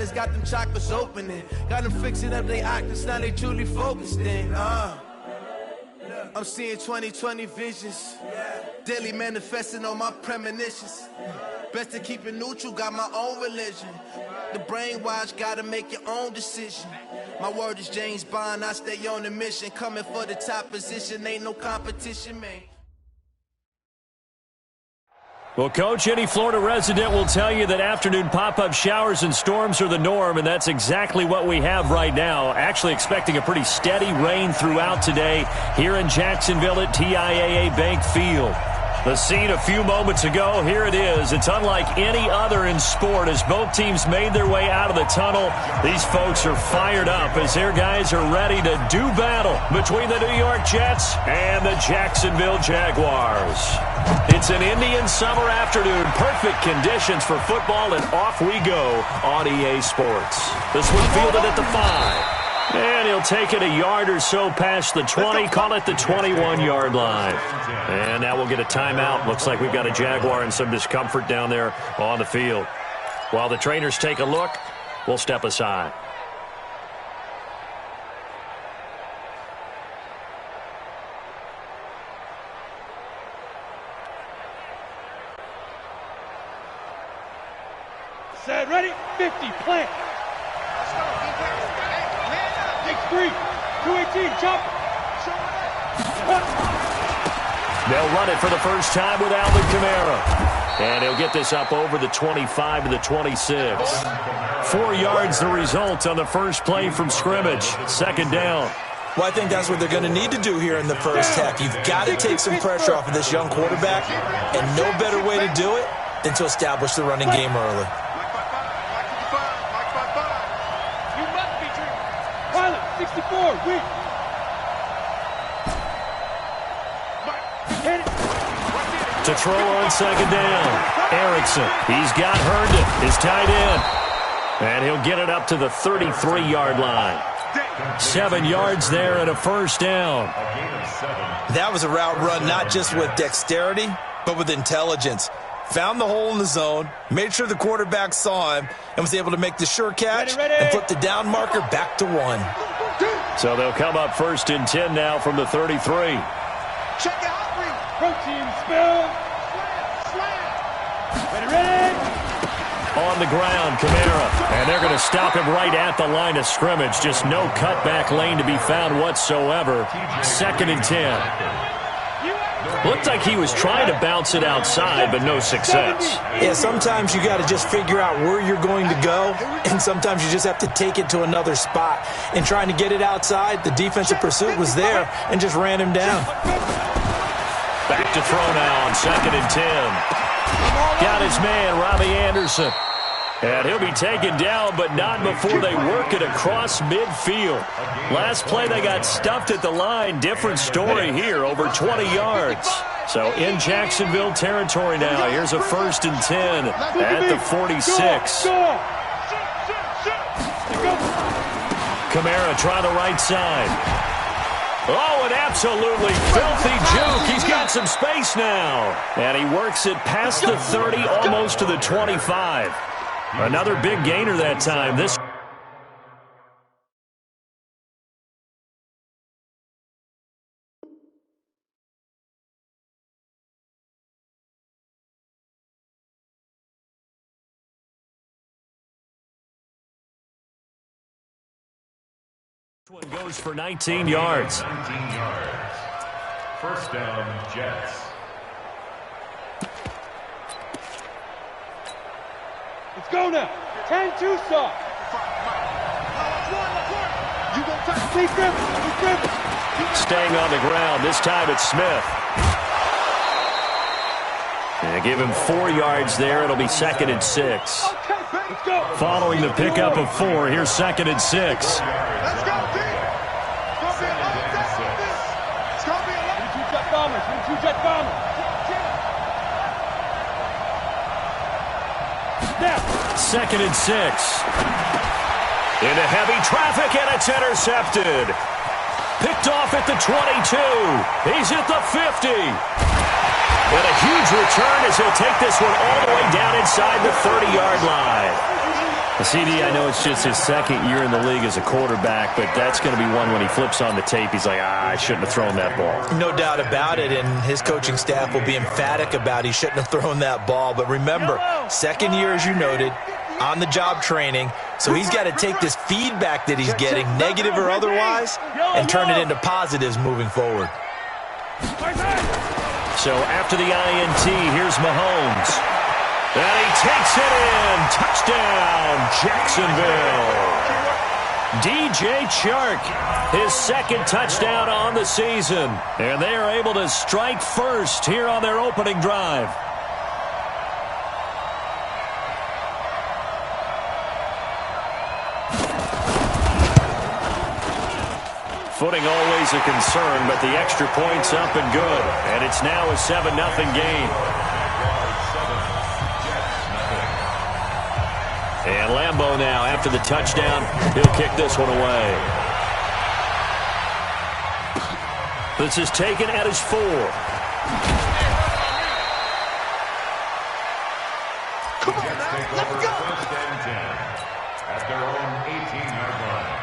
Got them chocolates opening, got them fixing up they octaves, now they truly focused in. I'm seeing 2020 visions, daily manifesting on my premonitions. Best to keep it neutral, got my own religion. The brainwash, gotta make your own decision. My word is James Bond, I stay on the mission. Coming for the top position, ain't no competition, man. Well, Coach, any Florida resident will tell you that afternoon pop-up showers and storms are the norm, and that's exactly what we have right now. Actually expecting a pretty steady rain throughout today here in Jacksonville at TIAA Bank Field. The scene a few moments ago, here it is. It's unlike any other in sport as both teams made their way out of the tunnel. These folks are fired up as their guys are ready to do battle between the New York Jets and the Jacksonville Jaguars. It's an Indian summer afternoon. Perfect conditions for football, and off we go on EA Sports. This one fielded at the 5. And he'll take it a yard or so past the 20, call it the 21-yard line. And now we'll get a timeout. Looks like we've got a Jaguar in some discomfort down there on the field. While the trainers take a look, we'll step aside. Set, ready, 50, plant. 3, 218, jump. They'll run it for the first time with Alvin Kamara. And he'll get this up over the 25 to the 26. 4 yards the result on the first play from scrimmage. Second down. Well, I think that's what they're going to need to do here in the first half. You've got to take some pressure off of this young quarterback, and no better way to do it than to establish the running game early. To throw on second down. Erickson, he's got Herndon, his tight end. And he'll get it up to the 33-yard line. 7 yards there and a first down. That was a route run not just with dexterity, but with intelligence. Found the hole in the zone, made sure the quarterback saw him, and was able to make the sure catch and flip the down marker back to 1. So they'll come up first and 10 now from the 33. Check out. Protein spill. Ready. On the ground, Kamara. And they're going to stop him right at the line of scrimmage. Just no cutback lane to be found whatsoever. Second and 10. Looked like he was trying to bounce it outside, but no success. Yeah, sometimes you got to just figure out where you're going to go, and sometimes you just have to take it to another spot. In trying to get it outside, the defensive pursuit was there and just ran him down. Back to throw now on second and 10. Got his man, Robbie Anderson. And he'll be taken down, but not before they work it across midfield. Last play, they got stuffed at the line. Different story here, over 20 yards. So in Jacksonville territory now. Here's a first and 10 at the 46. Kamara trying the right side. Oh, an absolutely filthy juke. He's got some space now. And he works it past the 30, almost to the 25. Another big gainer that time. This one goes for 19 yards. 19 yards. First down, Jets. Let's go now. 10-2 stop. Staying on the ground. This time it's Smith. And give him 4 yards there. It'll be second and 6. Following the pickup of 4, here's second and 6. Let's go, Jet bombers. Second and 6. Into heavy traffic, and it's intercepted. Picked off at the 22. He's at the 50. And a huge return as he'll take this one all the way down inside the 30-yard line. CD, I know it's just his second year in the league as a quarterback, but that's going to be one when he flips on the tape, he's like, I shouldn't have thrown that ball. No doubt about it, and his coaching staff will be emphatic about he shouldn't have thrown that ball. But remember, second year, as you noted, on-the-job training, so he's got to take this feedback that he's getting, negative or otherwise, and turn it into positives moving forward. So after the INT, here's Mahomes. And he takes it in. Touchdown, Jacksonville. DJ Chark, his second touchdown on the season. And they are able to strike first here on their opening drive. Footing always a concern, but the extra point's up and good. And it's now a 7-0 game. And Lambeau now, after the touchdown, he'll kick this one away. This is taken at his 4. Come on now, let's go. First and 10 at their own 18-yard line.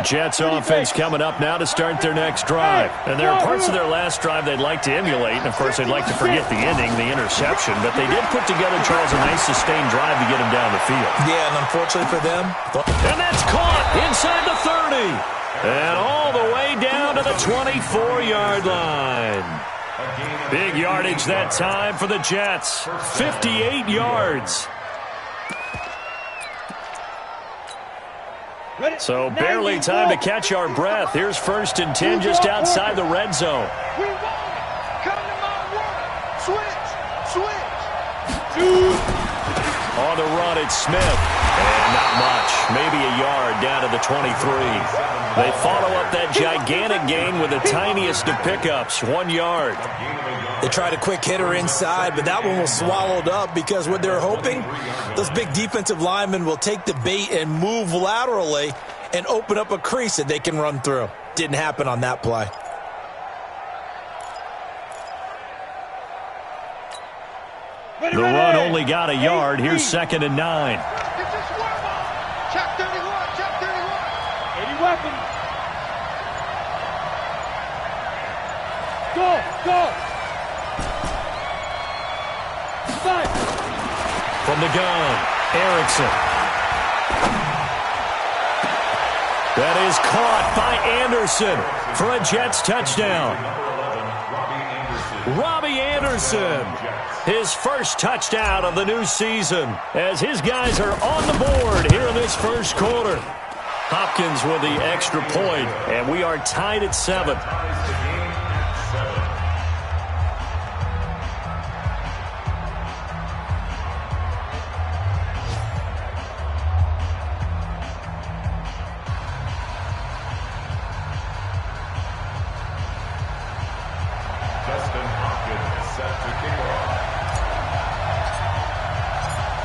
Jets offense coming up now to start their next drive. And there are parts of their last drive they'd like to emulate. And, of course, they'd like to forget the ending, the interception. But they did put together, Charles, a nice sustained drive to get him down the field. Yeah, and unfortunately for them. And that's caught inside the 30. And all the way down to the 24-yard line. Big yardage that time for the Jets. 58 yards. So barely time to catch our breath. Here's 1st and 10 just outside the red zone. On the run, it's Smith. And not much. Maybe a yard down to the 23. They follow up that gigantic gain with the tiniest of pickups, 1 yard. They tried a quick hitter inside, but that one was swallowed up because what they're hoping, those big defensive linemen will take the bait and move laterally and open up a crease that they can run through. Didn't happen on that play. The run only got a yard. Here's 2nd and 9. Check 31, check 31. 80 weapons. Go, go. From the gun, Erickson. That is caught by Anderson for a Jets touchdown. Robbie Anderson, his first touchdown of the new season, as his guys are on the board here in this first quarter. Hopkins with the extra point, and we are tied at 7.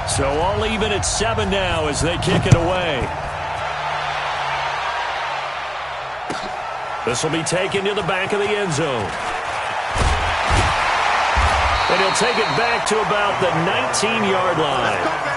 So all even at 7 now as they kick it away. This will be taken to the back of the end zone. And he'll take it back to about the 19-yard line.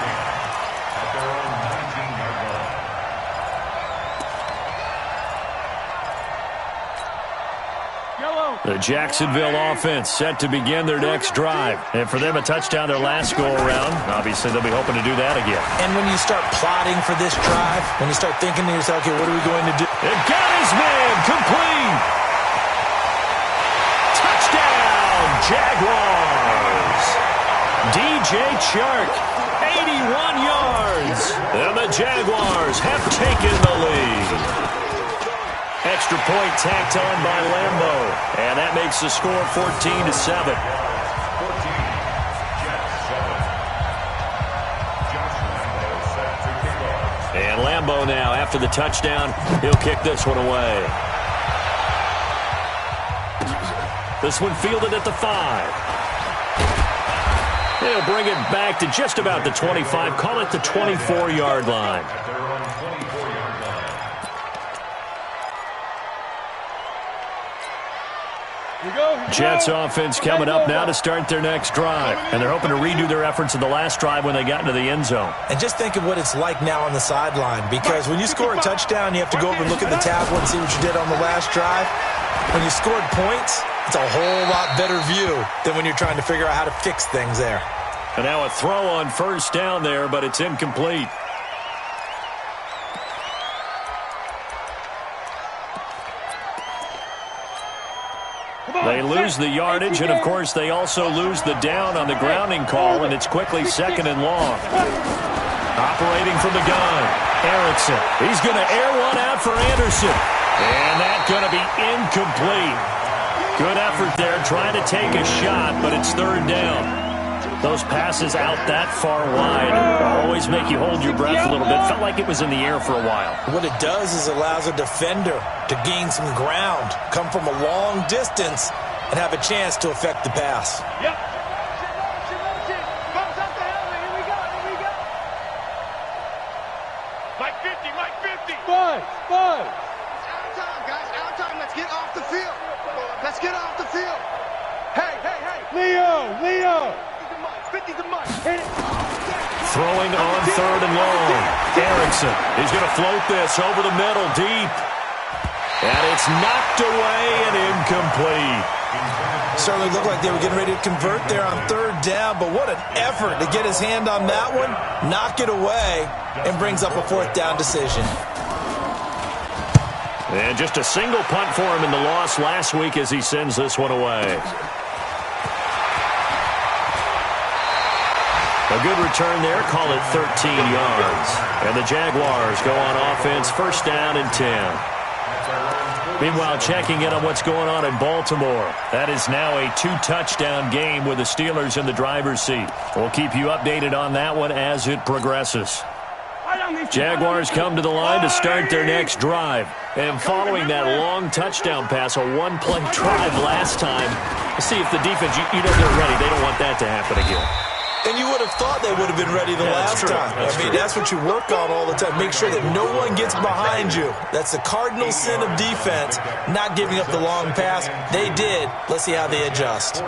The Jacksonville offense set to begin their next drive. And for them, a touchdown their last go-around. Obviously, they'll be hoping to do that again. And when you start plotting for this drive, when you start thinking to yourself, okay, what are we going to do? It got his man complete. Touchdown, Jaguars. DJ Chark, 81 yards. And the Jaguars have taken the lead. Extra point tacked on by Lambeau. And that makes the score 14-7. And Lambeau now, after the touchdown, he'll kick this one away. This one fielded at the 5. They'll bring it back to just about the 25. Call it the 24-yard line. Jets offense coming up now to start their next drive. And they're hoping to redo their efforts in the last drive when they got into the end zone. And just think of what it's like now on the sideline, because when you score a touchdown, you have to go over and look at the tablet and see what you did on the last drive. When you scored points, it's a whole lot better view than when you're trying to figure out how to fix things there. And now a throw on first down there, but it's incomplete. They lose the yardage, and, of course, they also lose the down on the grounding call, and it's quickly 2nd and long. Operating from the gun, Erickson. He's going to air one out for Anderson. And that's going to be incomplete. Good effort there, trying to take a shot, but it's 3rd down. Those passes out that far wide always make you hold your breath a little bit. Felt like it was in the air for a while. What it does is it allows a defender to gain some ground, come from a long distance, and have a chance to affect the pass. Yep. Comes up the helmet. Here we go. Mike 50, Mike 50. Five. It's out of time, guys. Out of time. Let's get off the field. Let's get off the field. Hey. Leo. 50 to Mike. Throwing on 3rd and long. Erickson. He's going to float this over the middle, deep. And it's knocked away and incomplete. Certainly looked like they were getting ready to convert there on 3rd down, but what an effort to get his hand on that one, knock it away, and brings up a 4th down decision. And just a single punt for him in the loss last week as he sends this one away. A good return there, call it 13 yards. And the Jaguars go on offense, 1st down and 10. Meanwhile, checking in on what's going on in Baltimore. That is now a 2-touchdown game with the Steelers in the driver's seat. We'll keep you updated on that one as it progresses. Jaguars come to the line to start their next drive. And following that long touchdown pass, a one-play drive last time, let's see if the defense, you know they're ready. They don't want that to happen again. And you would have thought they would have been ready the last time. That's what you work on all the time. Make sure that no one gets behind you. That's the cardinal sin of defense, not giving up the long pass. They did. Let's see how they adjust.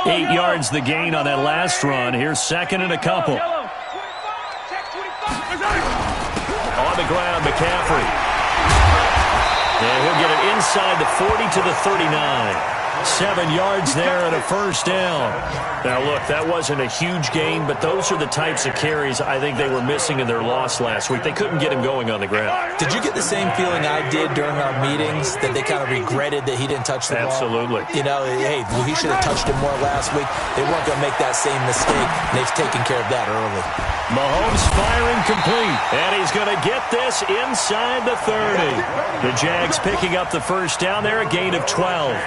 8 yards the gain on that last run. Here's 2nd and a couple. On the ground, McCaffrey. And he'll get it inside the 40 to the 39. 7 yards there and a 1st down. Now, look, that wasn't a huge gain, but those are the types of carries I think they were missing in their loss last week. They couldn't get him going on the ground. Did you get the same feeling I did during our meetings, that they kind of regretted that he didn't touch the ball? Absolutely. You know, hey, he should have touched it more last week. They weren't going to make that same mistake, and they've taken care of that early. Mahomes firing complete, and he's going to get this inside the 30. The Jags picking up the 1st down there, a gain of 12.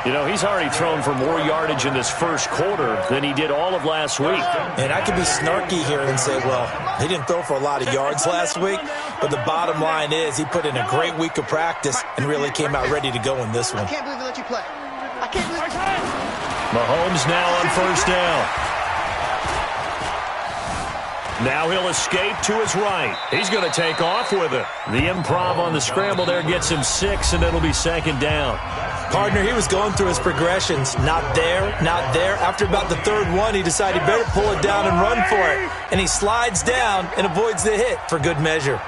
You know, he's already thrown for more yardage in this first quarter than he did all of last week. And I could be snarky here and say, well, he didn't throw for a lot of yards last week, but the bottom line is he put in a great week of practice and really came out ready to go in this one. I can't believe they let you play. I can't believe Mahomes now on 1st down. Now he'll escape to his right. He's going to take off with it. The improv on the scramble there gets him 6, and it'll be 2nd down. Partner, he was going through his progressions. Not there, not there. After about the 3rd one, he decided he better pull it down and run for it. And he slides down and avoids the hit for good measure.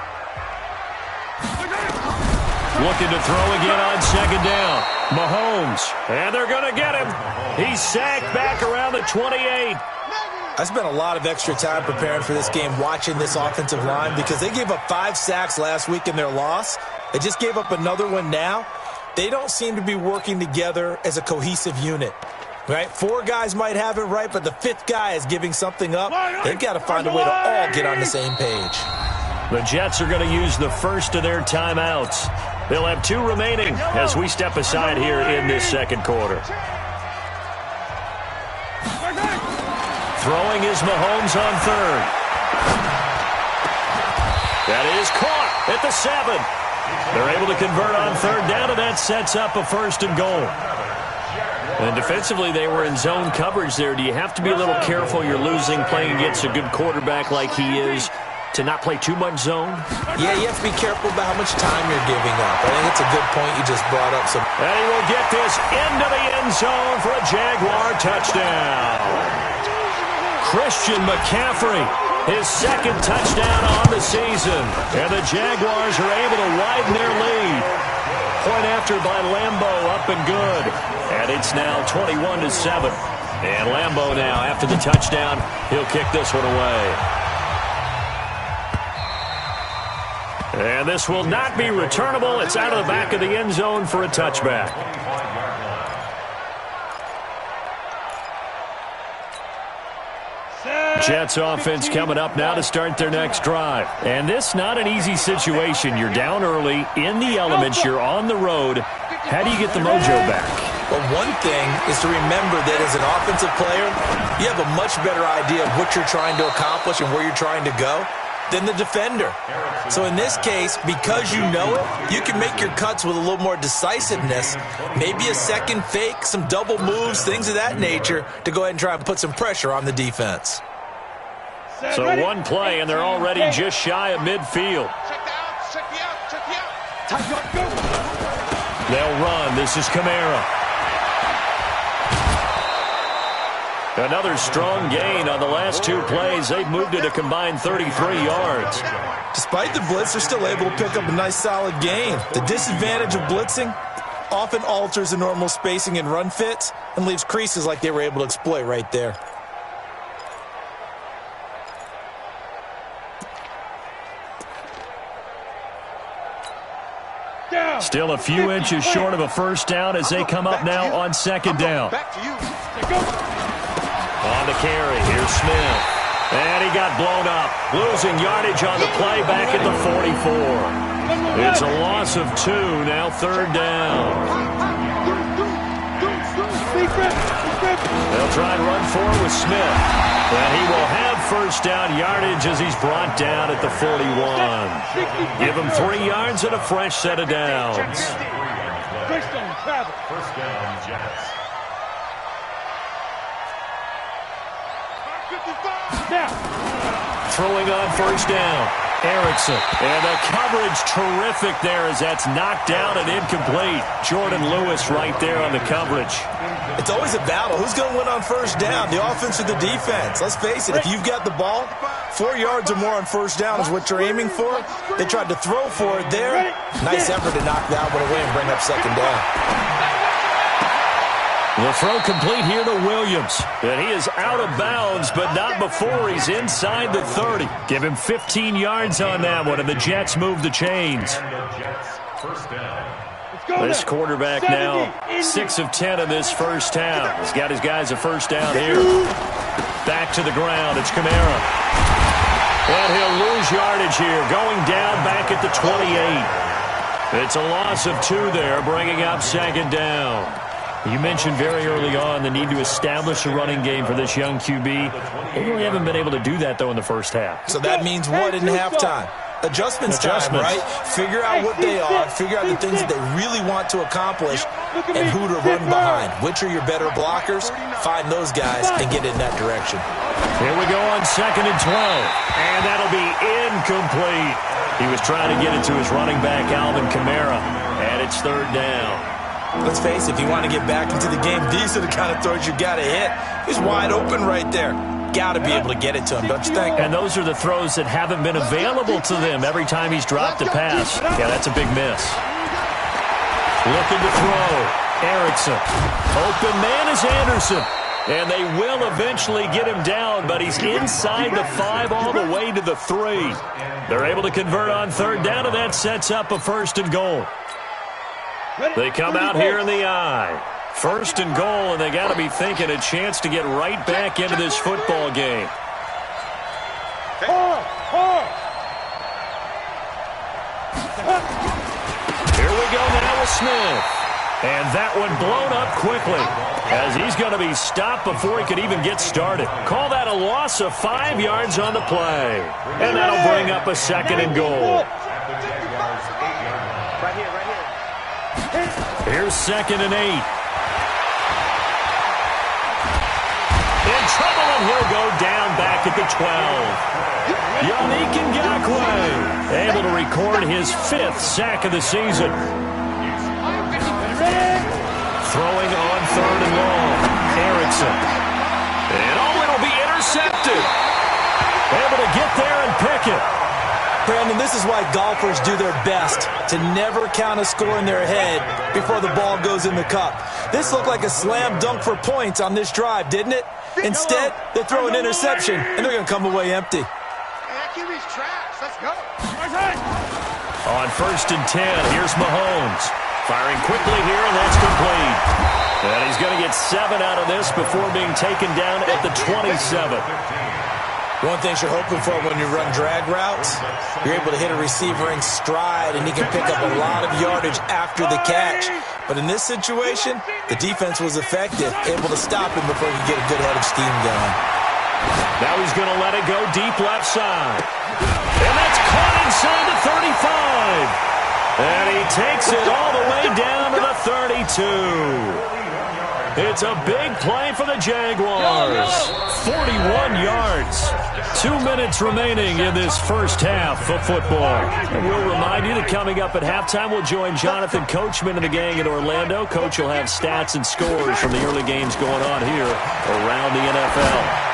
Looking to throw again on 2nd down. Mahomes, and they're going to get him. He's sacked back around the 28. I spent a lot of extra time preparing for this game, watching this offensive line, because they gave up 5 sacks last week in their loss. They just gave up another one now. They don't seem to be working together as a cohesive unit, right? 4 guys might have it right, but the 5th guy is giving something up. They've got to find a way to all get on the same page. The Jets are going to use the first of their timeouts. They'll have 2 remaining as we step aside here in this 2nd quarter. Throwing is Mahomes on 3rd. That is caught at the 7. They're able to convert on third down, and that sets up a first and goal. And defensively, they were in zone coverage there. Do you have to be a little careful? You're losing, playing against a good quarterback like he is, to not play too much zone? Yeah, you have to be careful about how much time you're giving up. I think it's a good point you just brought up. And he will get this into the end zone for a Jaguar touchdown. Christian McCaffrey, his second touchdown on the season. And the Jaguars are able to widen their lead. Point after by Lambo, up and good. And it's now 21-7. And Lambo now, after the touchdown, he'll kick this one away. And this will not be returnable. It's out of the back of the end zone for a touchback. Jets offense coming up now to start their next drive. And this not an easy situation. You're down early, in the elements, you're on the road. How do you get the mojo back? Well, one thing is to remember that as an offensive player, you have a much better idea of what you're trying to accomplish and where you're trying to go than the defender. So in this case, because you know it, you can make your cuts with a little more decisiveness, maybe a second fake, some double moves, things of that nature, to go ahead and try and put some pressure on the defense. So one play, and they're already just shy of midfield. They'll run. This is Kamara. Another strong gain on the last two plays. They've moved it a combined 33 yards. Despite the blitz, they're still able to pick up a nice solid gain. The disadvantage of blitzing often alters the normal spacing and run fits and leaves creases like they were able to exploit right there. Still a few inches short of a first down as they come up now on second down. On the carry, here's Smith. And he got blown up. Losing yardage on the play back at the 44. It's a loss of 2, now third down. They'll try and run forward with Smith. And he will have first down yardage as he's brought down at the 41. Give him 3 yards and a fresh set of downs. First down, Jets. Throwing on first down, Erickson. And the coverage terrific there as that's knocked down and incomplete. Jordan Lewis right there on the coverage. It's always a battle. Who's going to win on first down, the offense or the defense? Let's face it, if you've got the ball, 4 yards or more on first down is what you're aiming for. They tried to throw for it there. Nice effort to knock that one away and bring up second down. The throw complete here to Williams. And he is out of bounds, but not before he's inside the 30. Give him 15 yards on that one, and the Jets move the chains. This quarterback now 6 of 10 in this first half. He's got his guys a first down here. Back to the ground. It's Kamara. And he'll lose yardage here, going down back at the 28. It's a loss of 2 there, bringing up second down. You mentioned very early on the need to establish a running game for this young QB. They really haven't been able to do that, though, in the first half. So that means what in halftime? Adjustments time, right? Figure out what they are, figure out the things that they really want to accomplish, and who to run behind. Which are your better blockers? Find those guys and get in that direction. Here we go on 2nd and 12. And that'll be incomplete. He was trying to get it to his running back, Alvin Kamara. And it's third down. Let's face it, if you want to get back into the game, these are the kind of throws you got to hit. He's wide open right there. Got to be able to get it to him, don't you think? And those are the throws that haven't been available to them every time he's dropped a pass. Yeah, that's a big miss. Looking to throw. Erickson. Open man is Anderson. And they will eventually get him down, but he's inside the 5 all the way to the 3. They're able to convert on third down, and that sets up a first and goal. They come out here in the I. First and goal, and they got to be thinking a chance to get right back into this football game. Here we go now with Smith. And that one blown up quickly as he's going to be stopped before he could even get started. Call that a loss of 5 yards on the play. And that'll bring up a second and goal. Here's 2nd and 8. In trouble, and he'll go down back at the 12. Yannick Ngakoue able to record his 5th sack of the season. Throwing on 3rd and long. Erickson. And it'll be intercepted. Able to get there and pick it. Brandon, this is why golfers do their best to never count a score in their head before the ball goes in the cup. This looked like a slam dunk for points on this drive, didn't it? Instead, they throw an interception, and they're going to come away empty. That QB's trash. Let's go. On 1st and 10, here's Mahomes. Firing quickly here, and that's complete. And he's going to get 7 out of this before being taken down at the 27. One thing you're hoping for when you run drag routes, you're able to hit a receiver in stride, and he can pick up a lot of yardage after the catch. But in this situation, the defense was effective, able to stop him before he could get a good head of steam going. Now he's going to let it go deep left side. And that's caught inside the 35. And he takes it all the way down to the 32. It's a big play for the Jaguars. 41 yards. 2 minutes remaining in this first half of football. And we'll remind you that coming up at halftime, we'll join Jonathan Coachman and the gang in Orlando. Coach will have stats and scores from the early games going on here around the NFL.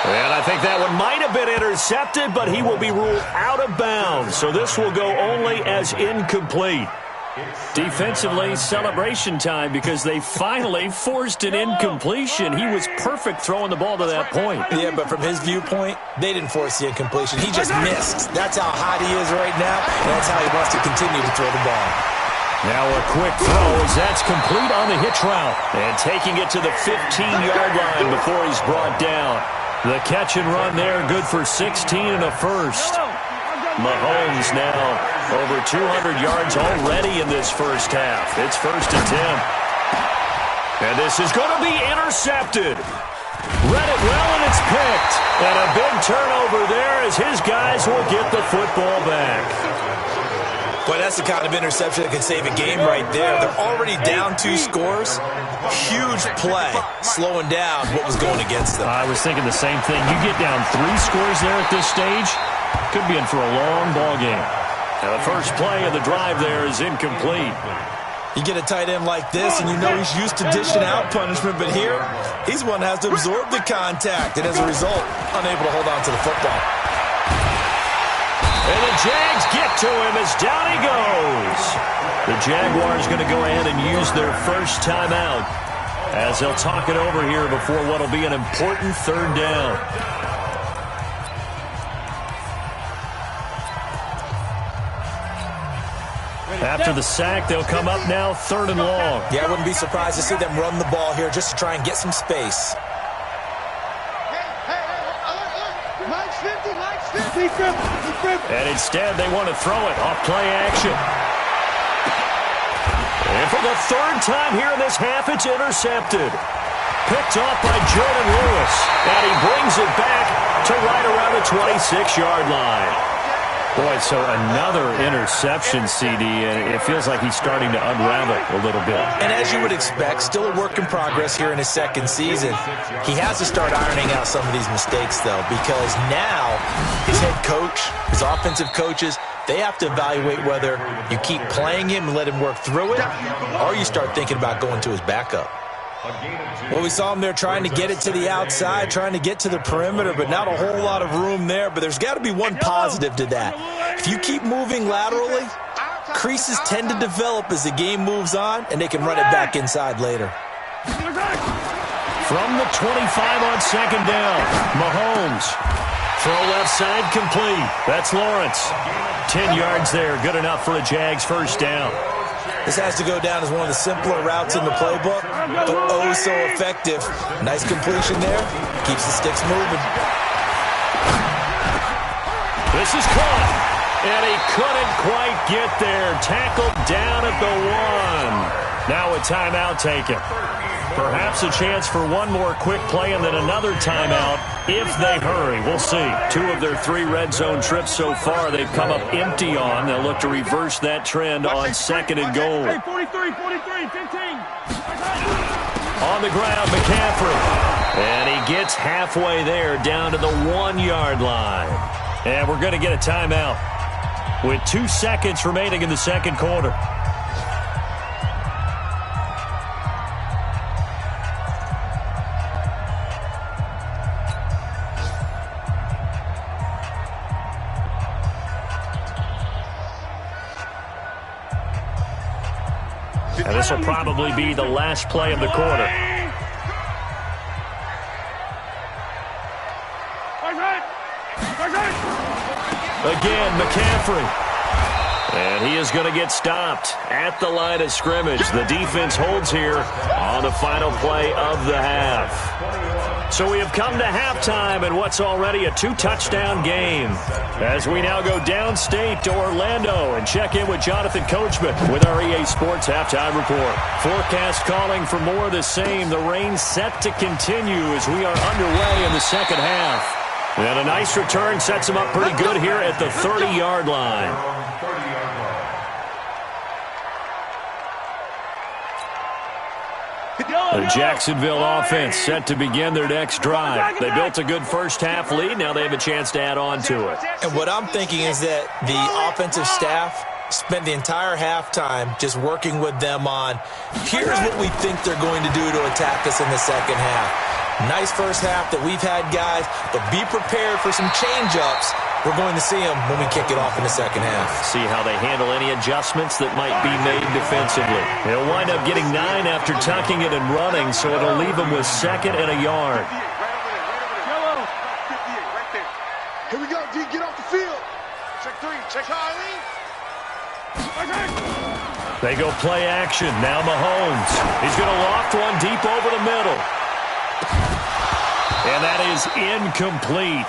And I think that one might have been intercepted, but he will be ruled out of bounds. So this will go only as incomplete. Defensively, celebration time because they finally forced an incompletion. He was perfect throwing the ball to that point. Yeah, but from his viewpoint, they didn't force the incompletion. He just missed. That's how hot he is right now, and that's how he wants to continue to throw the ball. Now a quick throw as that's complete on the hitch route. And taking it to the 15-yard line before he's brought down. The catch and run there, good for 16 and a first. Mahomes now over 200 yards already in this first half. It's 1st and 10. And this is going to be intercepted. Read it well, and it's picked. And a big turnover there as his guys will get the football back. Boy, that's the kind of interception that can save a game right there. They're already down 2 scores. Huge play, slowing down what was going against them. I was thinking the same thing. You get down 3 scores there at this stage, could be in for a long ball game. Now the first play of the drive there is incomplete. You get a tight end like this, and you know he's used to dishing out punishment, but here, he's one that has to absorb the contact, and as a result, unable to hold on to the football. And the Jags get to him as down he goes. The Jaguars going to go ahead and use their first timeout as they'll talk it over here before what will be an important 3rd down. After the sack, they'll come up now 3rd and long. Yeah, I wouldn't be surprised to see them run the ball here just to try and get some space. And instead, they want to throw it off play action. And for the 3rd time here in this half, it's intercepted. Picked off by Jordan Lewis. And he brings it back to right around the 26-yard line. Boy, so another interception, CD, and it feels like he's starting to unravel a little bit. And as you would expect, still a work in progress here in his 2nd season. He has to start ironing out some of these mistakes, though, because now his head coach, his offensive coaches, they have to evaluate whether you keep playing him and let him work through it, or you start thinking about going to his backup. Well, we saw him there trying to get it to the outside, trying to get to the perimeter, but not a whole lot of room there. But there's got to be one positive to that. If you keep moving laterally, creases tend to develop as the game moves on, and they can run it back inside later. From the 25 on 2nd down, Mahomes. Throw left side complete. That's Lawrence. 10 yards there, good enough for a Jags first down. This has to go down as one of the simpler routes in the playbook, but oh so effective. Nice completion there. Keeps the sticks moving. This is caught, and he couldn't quite get there. Tackled down at the 1. Now a timeout taken. Perhaps a chance for one more quick play and then another timeout if they hurry. We'll see. 2 of their 3 red zone trips so far they've come up empty on. They'll look to reverse that trend on 2nd and goal. Hey, 43, 15. On the ground, McCaffrey. And he gets halfway there down to the 1-yard line. And we're going to get a timeout with 2 seconds remaining in the second quarter. And this will probably be the last play of the quarter. Again, McCaffrey. And he is going to get stopped at the line of scrimmage. The defense holds here on the final play of the half. So we have come to halftime in what's already a 2-touchdown game. As we now go downstate to Orlando and check in with Jonathan Coachman with our EA Sports Halftime Report. Forecast calling for more of the same. The rain set to continue as we are underway in the second half. And a nice return sets him up pretty good here at the 30-yard line. The Jacksonville offense set to begin their next drive. They built a good first-half lead. Now they have a chance to add on to it. And what I'm thinking is that the offensive staff spent the entire halftime just working with them on, here's what we think they're going to do to attack us in the second half. Nice first half that we've had, guys, but be prepared for some change-ups. We're going to see them when we kick it off in the second half. See how they handle any adjustments that might be made defensively. They'll wind up getting 9 after tucking it and running, so it'll leave them with 2nd and a yard. Here we go, D, get off the field. Check 3, check Kylie. They go play action. Now Mahomes. He's going to loft one deep over the middle. And that is incomplete.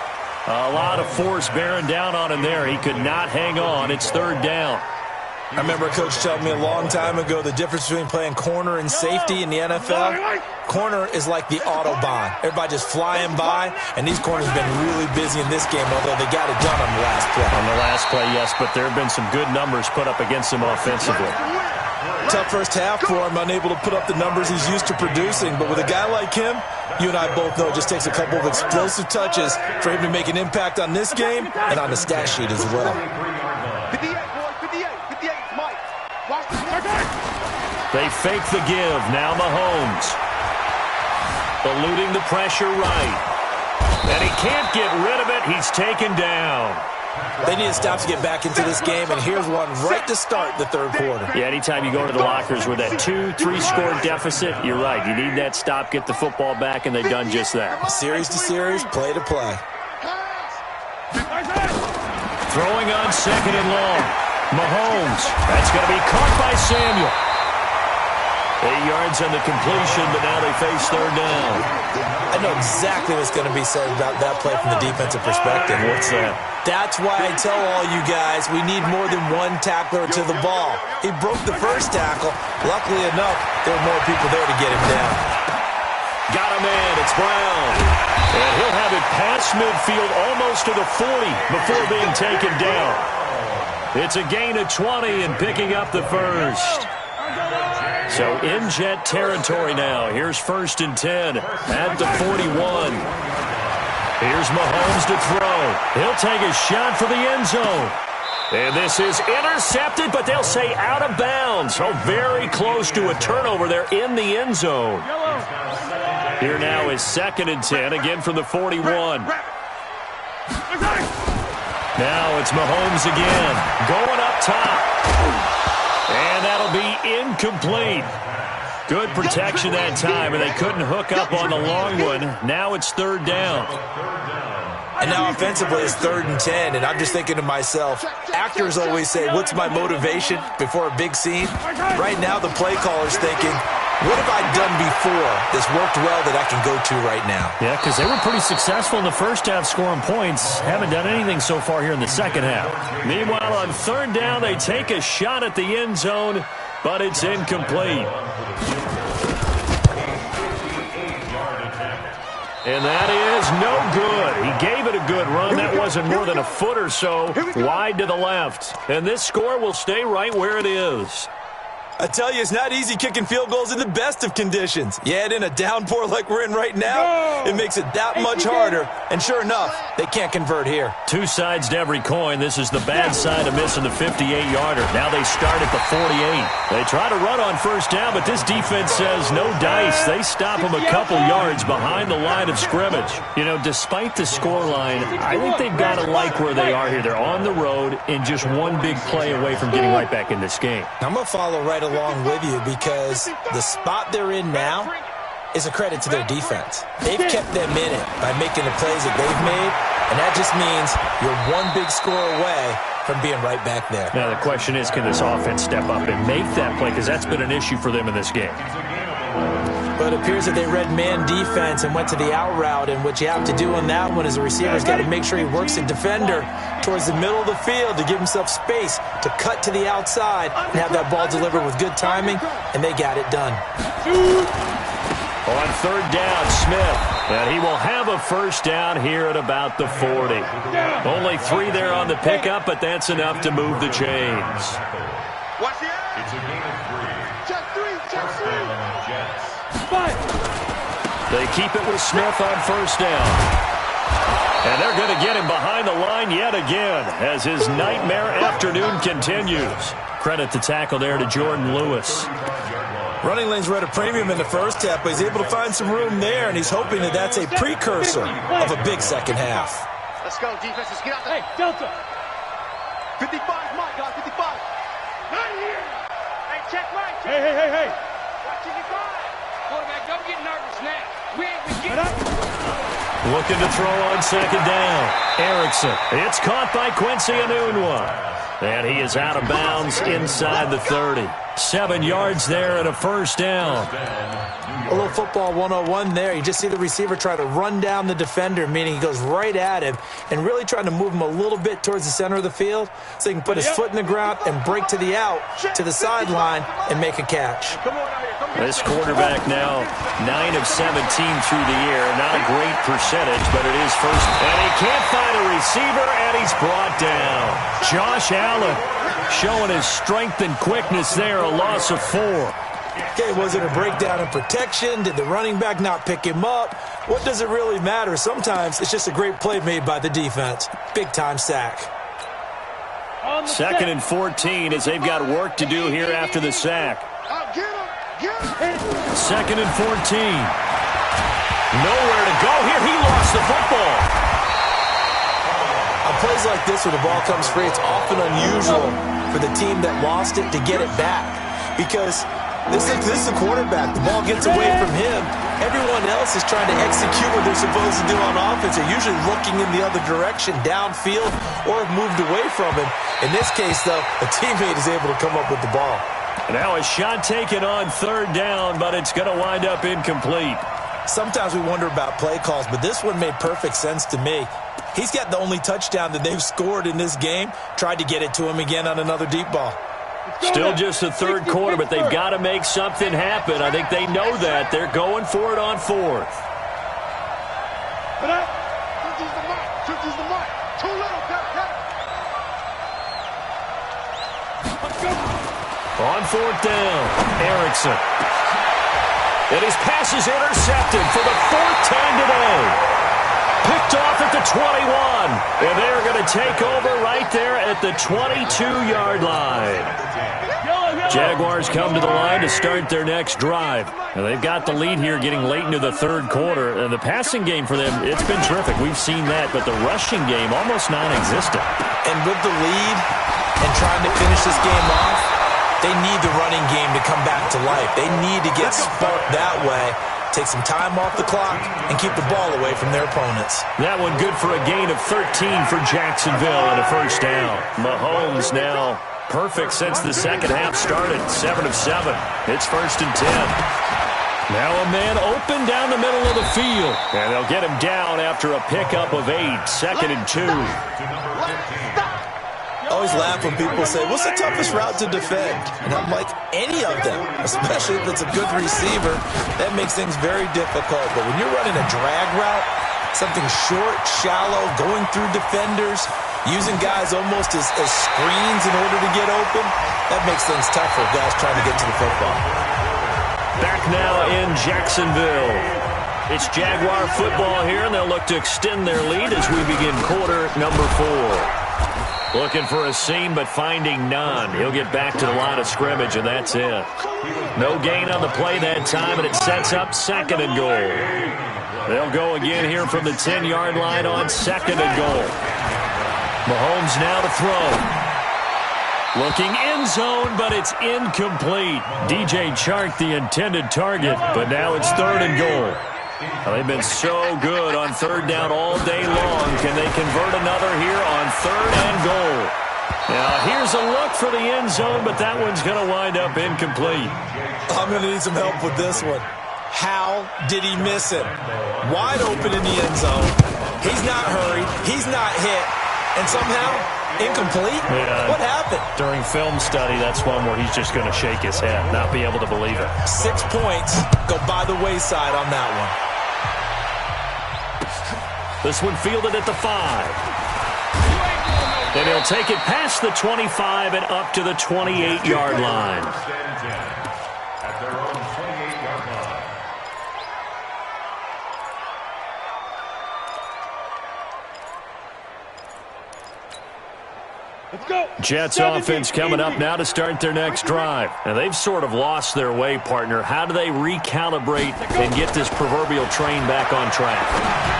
A lot of force bearing down on him there. He could not hang on. It's 3rd down. I remember a coach telling me a long time ago the difference between playing corner and safety in the NFL. Corner is like the Autobahn. Everybody just flying by, and these corners have been really busy in this game, although they got it done on the last play. On the last play, yes, but there have been some good numbers put up against him offensively. Tough first half for him, unable to put up the numbers he's used to producing. But with a guy like him, you and I both know it just takes a couple of explosive touches for him to make an impact on this game and on the stat sheet as well. 58, boy, 58, Mike. Watch the They fake the give. Now Mahomes. Eluding the pressure right. And he can't get rid of it. He's taken down. They need to stop to get back into this game, and here's one right to start the third quarter. Yeah, anytime you go to the lockers with that 2-3 score deficit, you're right. You need that stop, get the football back, and they've done just that. Series to series, play to play. Throwing on 2nd and long. Mahomes. That's going to be caught by Samuel. 8 yards on the completion, but now they face 3rd down. I know exactly what's going to be said about that play from the defensive perspective. What's that? That's why I tell all you guys we need more than one tackler to the ball. He broke the first tackle. Luckily enough, there were more people there to get him down. Got a man. It's Brown. And he'll have it past midfield almost to the 40 before being taken down. It's a gain of 20 and picking up the first. So in Jet territory now. Here's 1st and 10 at the 41. Here's Mahomes to throw. He'll take a shot for the end zone. And this is intercepted, but they'll say out of bounds. So very close to a turnover there in the end zone. Here now is 2nd and 10, again from the 41. Now it's Mahomes again, going up top. And that'll be incomplete. Good protection that time, and they couldn't hook up on the long one. Now it's 3rd down. And now offensively it's 3rd and 10, and I'm just thinking to myself, actors always say, what's my motivation before a big scene? Right now the play caller's thinking, what have I done before that's worked well that I can go to right now? Yeah, because they were pretty successful in the first half scoring points. Haven't done anything so far here in the second half. Meanwhile, on 3rd down, they take a shot at the end zone. but it's incomplete. And that is no good. He gave it a good run. That wasn't more than a foot or so wide to the left. And this score will stay right where it is. I tell you, it's not easy kicking field goals in the best of conditions. You add in a downpour like we're in right now, it makes it that much harder. And sure enough, they can't convert here. Two sides to every coin. This is the bad side of missing the 58-yarder. Now they start at the 48. They try to run on first down, but this defense says no dice. They stop them a couple yards behind the line of scrimmage. You know, despite the scoreline, I think they've got to like where they are here. They're on the road and just one big play away from getting right back in this game. I'm going to follow right along with you because the spot they're in now is a credit to their defense. They've kept them in it by making the plays that they've made, and that just means you're one big score away from being right back there. Now the question is, can this offense step up and make that play? Because that's been an issue for them in this game. But it appears that they read man defense and went to the out route, and what you have to do on that one is the receiver's got to make sure he works the defender towards the middle of the field to give himself space to cut to the outside and have that ball delivered with good timing, and they got it done. On third down, Smith, and he will have a first down here at about the 40. Only 3 there on the pickup, but that's enough to move the chains. Watch the eye. It's a gain of 3. Check 3, check 3. Jets. They keep it with Smith on first down. And they're going to get him behind the line yet again as his nightmare afternoon continues. Credit the tackle there to Jordan Lewis. Running lanes were at a premium in the first half, but he's able to find some room there, and he's hoping that that's a precursor of a big second half. Let's go, defense. Let's get out there. Hey, Delta. 55, Mike, guys, 55. Not here. Hey, check right. Check. Hey. Watch 55. Quarterback, don't get nervous now. We get Looking to throw on second down. Erickson. It's caught by Quincy Enunwa. And he is out of bounds inside the 30. 7 yards there and a first down. A little football 101 there. You just see the receiver try to run down the defender, meaning he goes right at him and really trying to move him a little bit towards the center of the field so he can put his foot in the ground and break to the out, to the sideline, and make a catch. This quarterback now 9 of 17 through the air. Not a great percentage, but it is first. And he can't find a receiver, and he's brought down. Josh Allen showing his strength and quickness there, a loss of 4. Okay, was it a breakdown in protection? Did the running back not pick him up? What does it really matter? Sometimes it's just a great play made by the defense. Big-time sack. Second and 14 as they've got work to do here after the sack. Second and 14. Nowhere to go here. He lost the football. On plays like this where the ball comes free, it's often unusual for the team that lost it to get it back. Because this is a quarterback. The ball gets away from him. Everyone else is trying to execute what they're supposed to do on offense. They're usually looking in the other direction, downfield, or have moved away from him. In this case, though, a teammate is able to come up with the ball. Now a shot taken on third down, but it's going to wind up incomplete. Sometimes we wonder about play calls, but this one made perfect sense to me. He's got the only touchdown that they've scored in this game. Tried to get it to him again on another deep ball. Still just the third quarter, but they've got to make something happen. I think they know that. They're going for it on fourth. Use the mic. Too little, On fourth down, Erickson. And his pass is intercepted for the 4th time today. Picked off at the 21. And they're going to take over right there at the 22-yard line. Jaguars come to the line to start their next drive. And they've got the lead here getting late into the third quarter. And the passing game for them, it's been terrific. We've seen that. But the rushing game, almost non-existent. And with the lead and trying to finish this game off, they need the running game to come back to life. They need to get sparked that way, take some time off the clock, and keep the ball away from their opponents. That one good for a gain of 13 for Jacksonville and a first down. Mahomes now perfect since the second half started. 7 of 7. It's first and 10. Now a man open down the middle of the field. And they'll get him down after a pickup of 8. Second and 2. I always laugh when people say, what's the toughest route to defend? And I'm like, any of them, especially if it's a good receiver. That makes things very difficult. But when you're running a drag route, something short, shallow, going through defenders, using guys almost as screens in order to get open, that makes things tough for guys trying to get to the football. Back now in Jacksonville. It's Jaguar football here, and they'll look to extend their lead as we begin quarter number 4. Looking for a seam, but finding none. He'll get back to the line of scrimmage, and that's it. No gain on the play that time, and it sets up 2nd and goal. They'll go again here from the 10-yard line on 2nd and goal. Mahomes now to throw. Looking end zone, but it's incomplete. DJ Chark, the intended target, but now it's 3rd and goal. Well, they've been so good on 3rd down all day long. Can they convert another here on 3rd and goal? Now, here's a look for the end zone, but that one's going to wind up incomplete. I'm going to need some help with this one. How did he miss it? Wide open in the end zone. He's not hurried. He's not hit. And somehow, incomplete? Yeah, what happened? During film study, that's one where he's just going to shake his head, not be able to believe it. 6 points go by the wayside on that one. This one fielded at the 5. And he'll take it past the 25 and up to the 28-yard line. At their own 28-yard line. Let's go. Jets offense coming up now to start their next drive. And they've sort of lost their way, partner. How do they recalibrate and get this proverbial train back on track?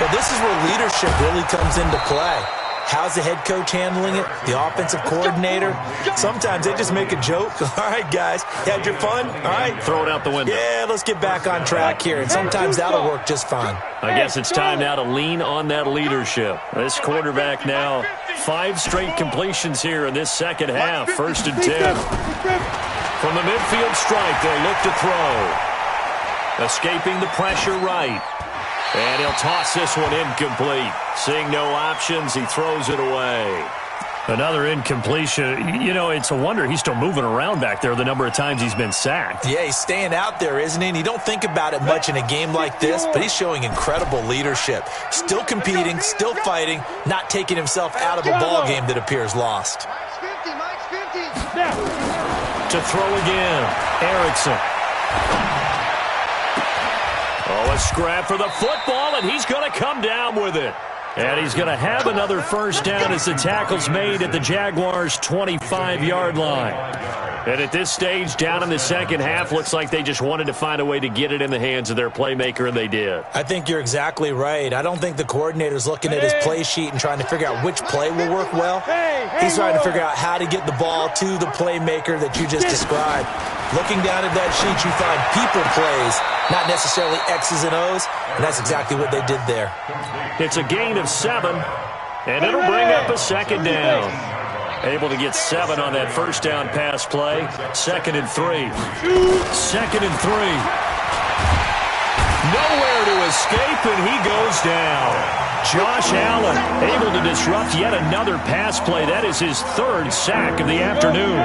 Well, this is where leadership really comes into play. How's the head coach handling it? The offensive coordinator? Sometimes they just make a joke. All right, guys, you had your fun? All right. Throw it out the window. Yeah, let's get back on track here. And sometimes that'll work just fine. I guess it's time now to lean on that leadership. This quarterback now, 5 straight completions here in this second half. 1st and 10. From the midfield stripe, they'll look to throw. Escaping the pressure right. And he'll toss this one incomplete. Seeing no options, he throws it away. Another incompletion. You know, it's a wonder he's still moving around back there the number of times he's been sacked. Yeah, he's staying out there, isn't he? And you don't think about it much in a game like this, but he's showing incredible leadership. Still competing, still fighting, not taking himself out of a ball game that appears lost. Mike's 50. To throw again, Erickson. Oh, a scrap for the football, and he's going to come down with it. And he's going to have another 1st down as the tackle's made at the Jaguars' 25-yard line. And at this stage, down in the second half, looks like they just wanted to find a way to get it in the hands of their playmaker, and they did. I think you're exactly right. I don't think the coordinator's looking at his play sheet and trying to figure out which play will work well. He's trying to figure out how to get the ball to the playmaker that you just described. Looking down at that sheet, you find people plays, not necessarily X's and O's, and that's exactly what they did there. It's a gain of 7, and it'll bring up a 2nd down. Able to get 7 on that 1st down pass play. 2nd and 3. 2nd and 3. Nowhere to escape, and he goes down. Josh Allen able to disrupt yet another pass play. That is his 3rd sack of the afternoon.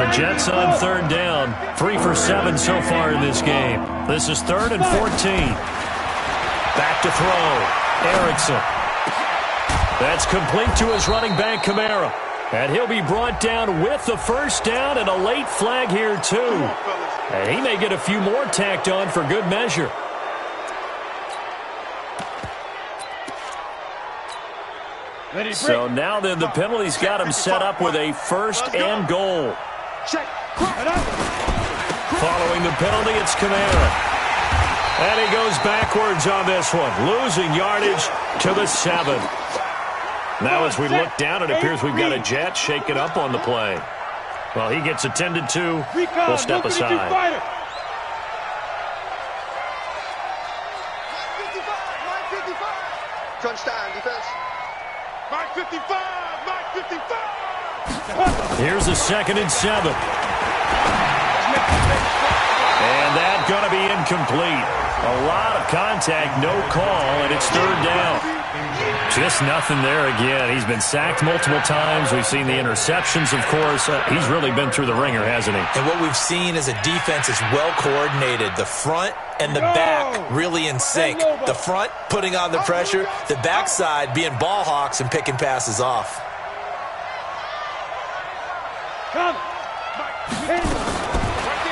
The Jets on 3rd down. 3 for 7 so far in this game. This is 3rd and 14. Back to throw. Erickson. That's complete to his running back, Kamara. And he'll be brought down with the 1st down and a late flag here, too. And he may get a few more tacked on for good measure. So now then the penalty's got him set up with a 1st and goal. Following the penalty, it's Kamara. And he goes backwards on this one, losing yardage to the 7. Now as we look down, it appears we've got a Jet shaking up on the play. Well, he gets attended to. We'll step aside. Touchdown defense. Mike 55. Mike 55. Here's a 2nd and 7. And that's going to be incomplete. A lot of contact, no call, and it's 3rd down. Just nothing there again. He's been sacked multiple times. We've seen the interceptions, of course. He's really been through the ringer, hasn't he? And what we've seen is a defense that's well coordinated. The front and the back really in sync. The front putting on the pressure, the backside being ball hawks and picking passes off.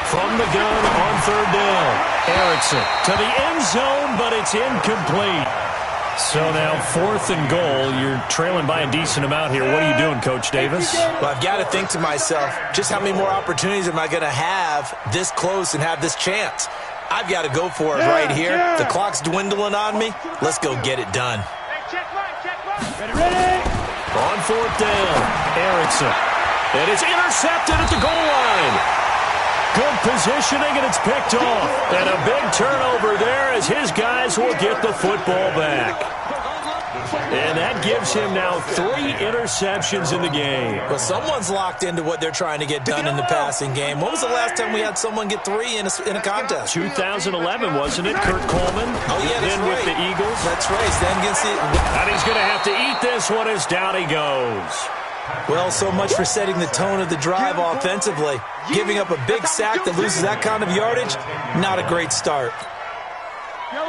From the gun on third down. Erickson to the end zone, but it's incomplete. So now 4th and goal. You're trailing by a decent amount here. What are you doing, Coach Davis? Well, I've got to think to myself, just how many more opportunities am I going to have this close and have this chance? I've got to go for it right here. The clock's dwindling on me. Let's go get it done. On 4th down, Erickson. And it's intercepted at the goal line. Good positioning, and it's picked off. And a big turnover there as his guys will get the football back. And that gives him now 3 interceptions in the game. Well, someone's locked into what they're trying to get done in the passing game. When was the last time we had someone get 3 in a contest? 2011, wasn't it? Kurt Coleman. Oh, yeah, that's then right. With the Eagles. That's right. Then against the... And he's going to have to eat this one as down he goes. Well, so much for setting the tone of the drive offensively. Giving up a big sack that loses that kind of yardage, not a great start.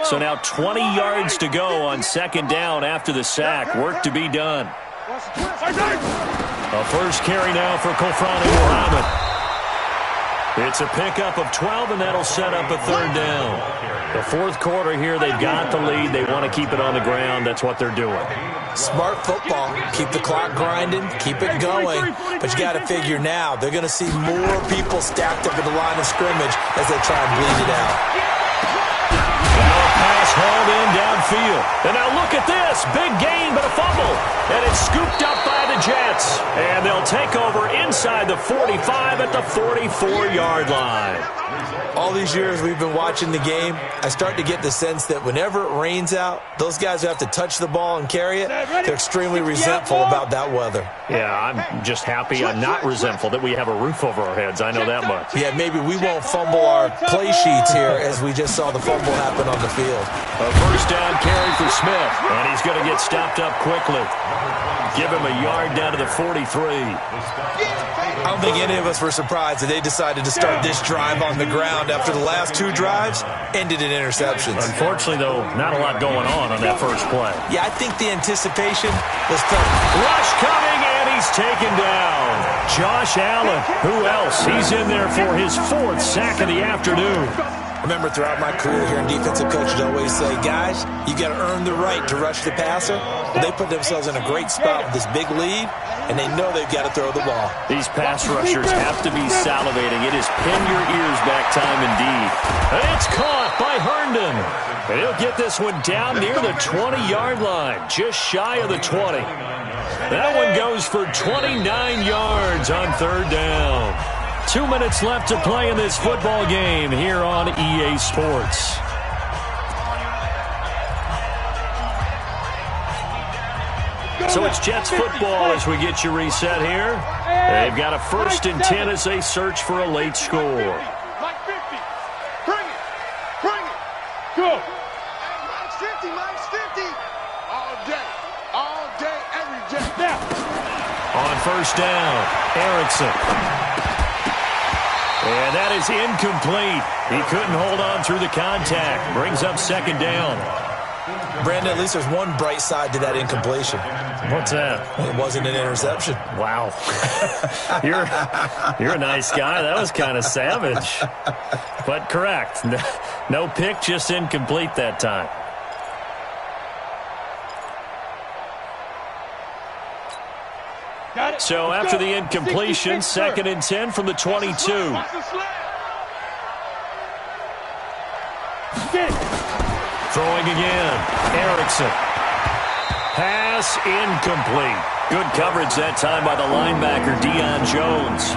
So now 20 yards to go on 2nd down after the sack. Work to be done. A first carry now for Kofrani Muhammad. It's a pickup of 12, and that'll set up a 3rd down. The 4th quarter here, they've got the lead. They want to keep it on the ground. That's what they're doing. Smart football. Keep the clock grinding. Keep it going. But you got to figure now, they're going to see more people stacked up at the line of scrimmage as they try and bleed it out. Now a pass hauled in downfield. And now look at this. Big gain, but a fumble. And it's scooped up by the Jets. And they'll take over inside the 45 at the 44-yard line. All these years we've been watching the game, I start to get the sense that whenever it rains out, those guys who have to touch the ball and carry it, they're extremely resentful about that weather. Yeah, I'm just happy I'm not resentful that we have a roof over our heads. I know that much. Yeah, maybe we won't fumble our play sheets here as we just saw the fumble happen on the field. A first down carry for Smith, and he's going to get stopped up quickly. Give him a yard down to the 43. I don't think any of us were surprised that they decided to start this drive on the ground after the last 2 drives ended in interceptions. Unfortunately, though, not a lot going on that first play. Yeah, I think the anticipation was felt. Rush coming, and he's taken down. Josh Allen, who else? He's in there for his 4th sack of the afternoon. Remember, throughout my career here in defensive coaches, I always say, guys, you got to earn the right to rush the passer. Well, they put themselves in a great spot with this big lead, and they know they've got to throw the ball. These pass rushers have to be salivating. It is pin your ears back time indeed. And it's caught by Herndon. And he'll get this one down near the 20-yard line, just shy of the 20. That one goes for 29 yards on 3rd down. 2 minutes left to play in this football game here on EA Sports. So it's Jets football as we get you reset here. They've got a 1st and 10 as they search for a late score. Like 50. Bring it. Bring it. Go. Mike's 50. Mike's 50. All day. All day, every day. Now. On 1st down, Erickson. And that is incomplete. He couldn't hold on through the contact. Brings up 2nd down. Brandon, at least there's one bright side to that incompletion. What's that? It wasn't an interception. Wow. You're a nice guy. That was kind of savage. But correct. No pick, just incomplete that time. So after the incompletion, 2nd and 10 from the 22. Throwing again. Erickson. Pass incomplete. Good coverage that time by the linebacker, Deion Jones.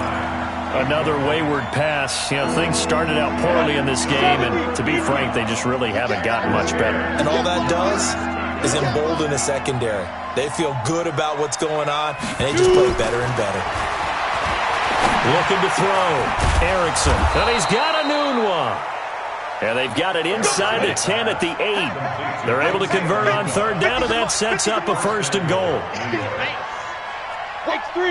Another wayward pass. You know, things started out poorly in this game, and to be frank, they just really haven't gotten much better. And all that does is embolden the secondary. They feel good about what's going on, and they just play better and better. Looking to throw. Erickson. And he's got a noon one. And they've got it inside the 10 at the 8. They're able to convert on third down, and that sets up a 1st and goal. Takes 3.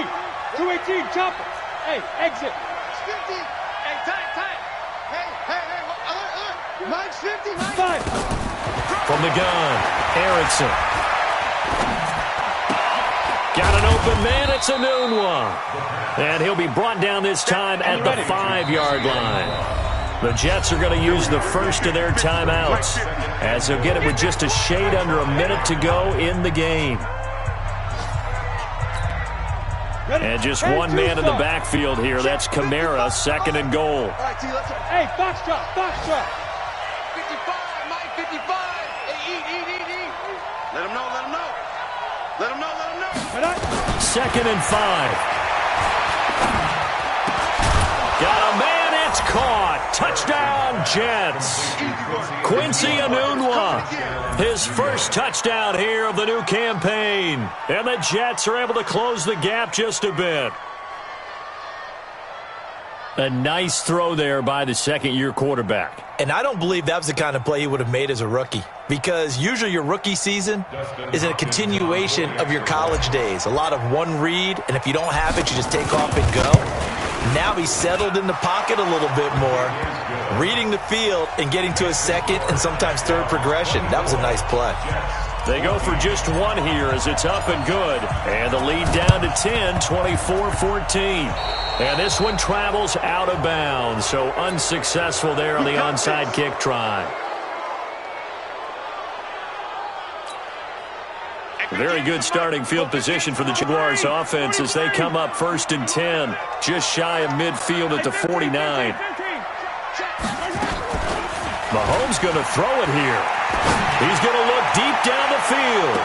218, chop it. Hey, exit. 50. Hey, time. Hey, alert. Mine's 50, Mike. 5. From the gun, Erickson. Got an open man. It's a noon one. And he'll be brought down this time at the 5-yard line. The Jets are going to use the first of their timeouts, as they'll get it with just a shade under a minute to go in the game. And just one man in the backfield here. That's Kamara, 2nd and goal. Hey, box drop. 55, Mike, 55. Hey, eat. Let him know. 2nd and 5. Got a man, it's caught. Touchdown, Jets. Quincy Enunwa, his first touchdown here of the new campaign. And the Jets are able to close the gap just a bit. A nice throw there by the second-year quarterback. And I don't believe that was the kind of play he would have made as a rookie, because usually your rookie season is a continuation of your college days. A lot of one read, and if you don't have it, you just take off and go. Now he's settled in the pocket a little bit more, reading the field and getting to his second and sometimes third progression. That was a nice play. They go for just one here as it's up and good. And the lead down to 10, 24-14. And this one travels out of bounds, so unsuccessful there on the onside kick try. Very good starting field position for the Jaguars offense as they come up 1st and 10, just shy of midfield at the 49. Mahomes going to throw it here. He's going to look deep down the field.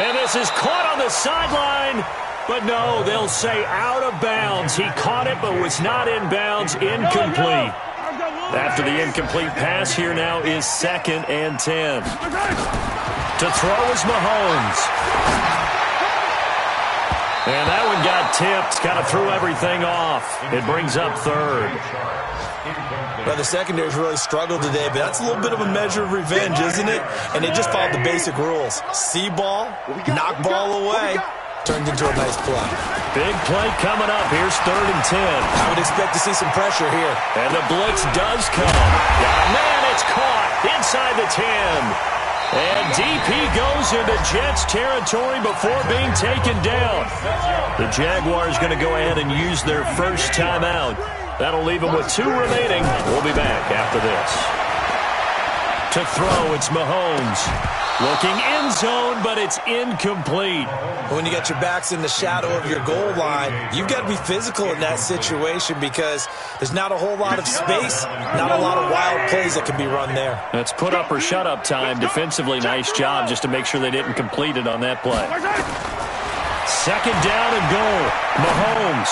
And this is caught on the sideline. But no, they'll say out of bounds. He caught it but was not in bounds. Incomplete. After the incomplete pass, here now is 2nd and 10. To throw is Mahomes. And that one got tipped. Kind of threw everything off. It brings up 3rd. Well, the secondary's really struggled today, but that's a little bit of a measure of revenge, isn't it? And they just followed the basic rules. See ball, knock ball away. Turned into a nice play. Big play coming up. Here's 3rd and 10. I would expect to see some pressure here. And the blitz does come. Got a man, it's caught inside the 10. And DP goes into Jets territory before being taken down. The Jaguars going to go ahead and use their first timeout. That'll leave them with 2 remaining. We'll be back after this. To throw, it's Mahomes. Looking end zone, but it's incomplete. When you got your backs in the shadow of your goal line, you've got to be physical in that situation because there's not a whole lot of space, not a lot of wild plays that can be run there. That's put up or shut up time. Defensively, nice job just to make sure they didn't complete it on that play. 2nd down and goal. Mahomes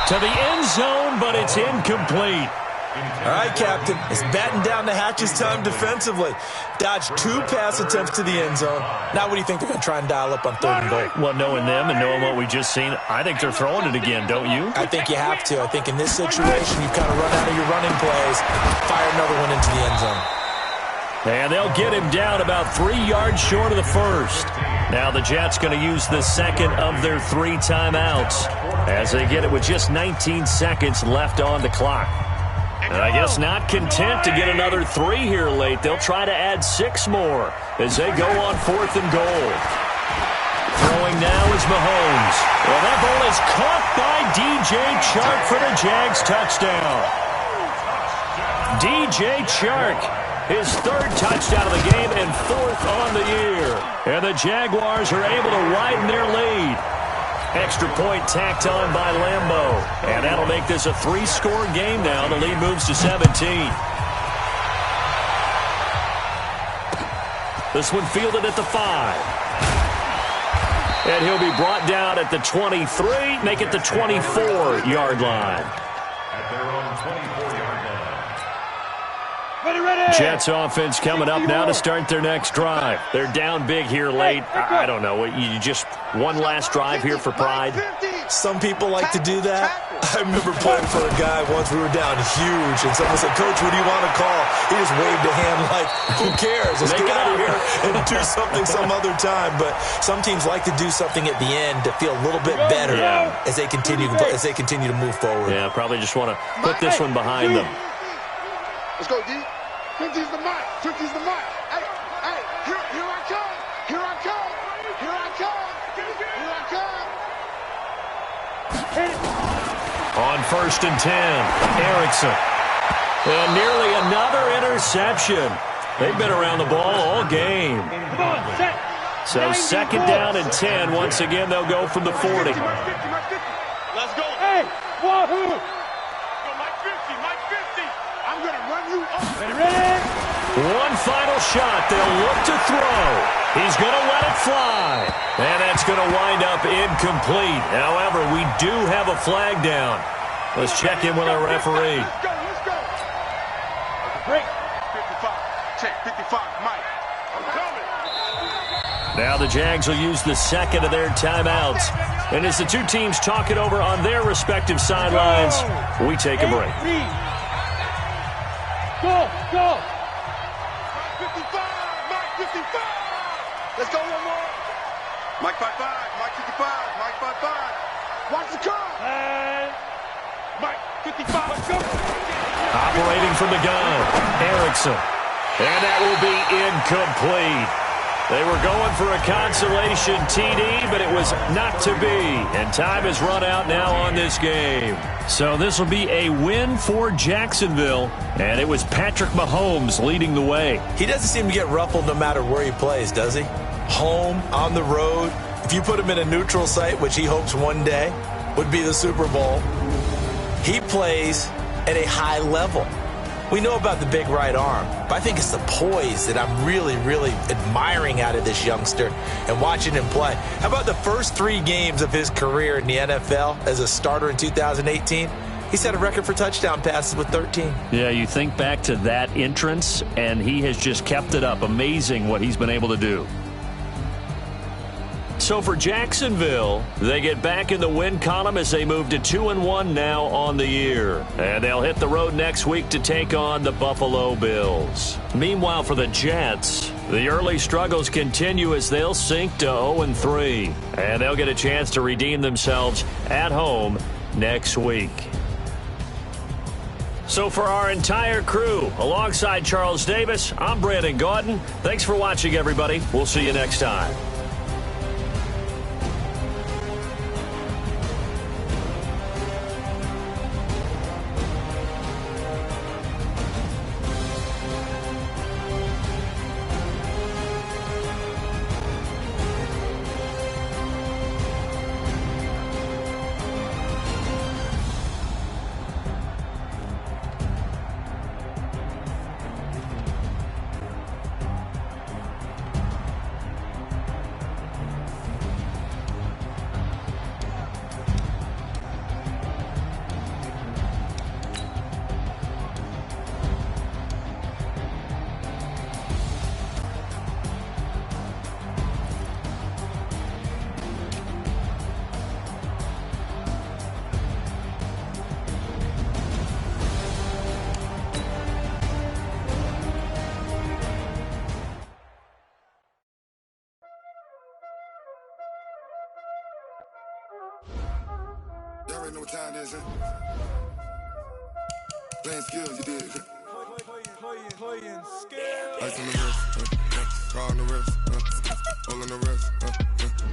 to the end zone, but it's incomplete. All right, Captain. It's batten down the hatches time defensively. Dodged 2 pass attempts to the end zone. Now what do you think they're going to try and dial up on 3rd and goal? Well, knowing them and knowing what we just seen, I think they're throwing it again, don't you? I think you have to. I think in this situation, you kind of run out of your running plays, fire another one into the end zone. And they'll get him down about 3 yards short of the 1st. Now the Jets going to use the 2nd of their 3 timeouts as they get it with just 19 seconds left on the clock. And I guess not content to get another 3 here late. They'll try to add 6 more as they go on 4th and goal. Throwing now is Mahomes. Well, that ball is caught by DJ Chark for the Jags touchdown. DJ Chark, his 3rd touchdown of the game and 4th on the year. And the Jaguars are able to widen their lead. Extra point tacked on by Lambeau. And that'll make this a 3-score game now. The lead moves to 17. This one fielded at the 5. And he'll be brought down at the 23, make it the 24-yard line. At their own 24-yard line. Ready. Jets offense coming up now to start their next drive. They're down big here late. I don't know. You just one last drive here for pride. Some people like to do that. I remember playing for a guy once. We were down huge, and someone said, "Coach, what do you want to call?" He just waved a hand like, "Who cares? Let's get out of here and do something some other time." But some teams like to do something at the end to feel a little bit better as they continue to move forward. Yeah, probably just want to put this one behind them. Let's go, D. 50's the mark. 50's the mark. Hey, here I come. Here I come. Here I come. Here I come. On 1st and 10, Erickson. And nearly another interception. They've been around the ball all game. So 2nd down and 10. Once again, they'll go from the 40. Let's go. Hey, wahoo. Mike 50, Mike 50. I'm going to run you up. Ready? One final shot. They'll look to throw. He's going to let it fly. And that's going to wind up incomplete. However, we do have a flag down. Let's check in with our referee. Let's go. Break. 55. Check. 55. Mike. I'm coming. Now the Jags will use the second of their timeouts. And as the two teams talk it over on their respective sidelines, we take a break. Go. Mike 55. Mike 55. Let's go one more. Mike 55. Mike 55. Mike 55. Watch the car. And Mike 55. Let's go. Operating from the gun, Erickson. And that will be incomplete. They were going for a consolation TD, but it was not to be. And time has run out now on this game. So this will be a win for Jacksonville. And it was Patrick Mahomes leading the way. He doesn't seem to get ruffled no matter where he plays, does he? Home, on the road. If you put him in a neutral site, which he hopes one day would be the Super Bowl, he plays at a high level. We know about the big right arm, but I think it's the poise that I'm really, really admiring out of this youngster and watching him play. How about the first 3 games of his career in the NFL as a starter in 2018? He set a record for touchdown passes with 13. Yeah, you think back to that entrance, and he has just kept it up. Amazing what he's been able to do. So for Jacksonville, they get back in the win column as they move to 2-1 now on the year. And they'll hit the road next week to take on the Buffalo Bills. Meanwhile, for the Jets, the early struggles continue as they'll sink to 0-3. And they'll get a chance to redeem themselves at home next week. So for our entire crew, alongside Charles Davis, I'm Brandon Gaudin. Thanks for watching, everybody. We'll see you next time. Y'all already know what time it is, huh? Playing skills, you did. Playing skills. Ice on the wrist, car on the wrist, hole on the wrist,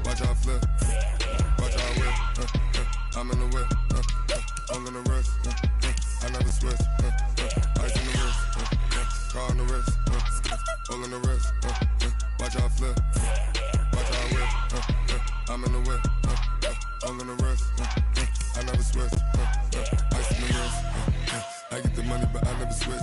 watch out flip, watch out whip, I'm in the whip, hole on the wrist, I never switch, ice on the wrist, car on the wrist, hole on the wrist, watch out flip, watch out whip, I'm in the whip, hole on the wrist, I never switch, ice on the wrist, I get the money but I never switch.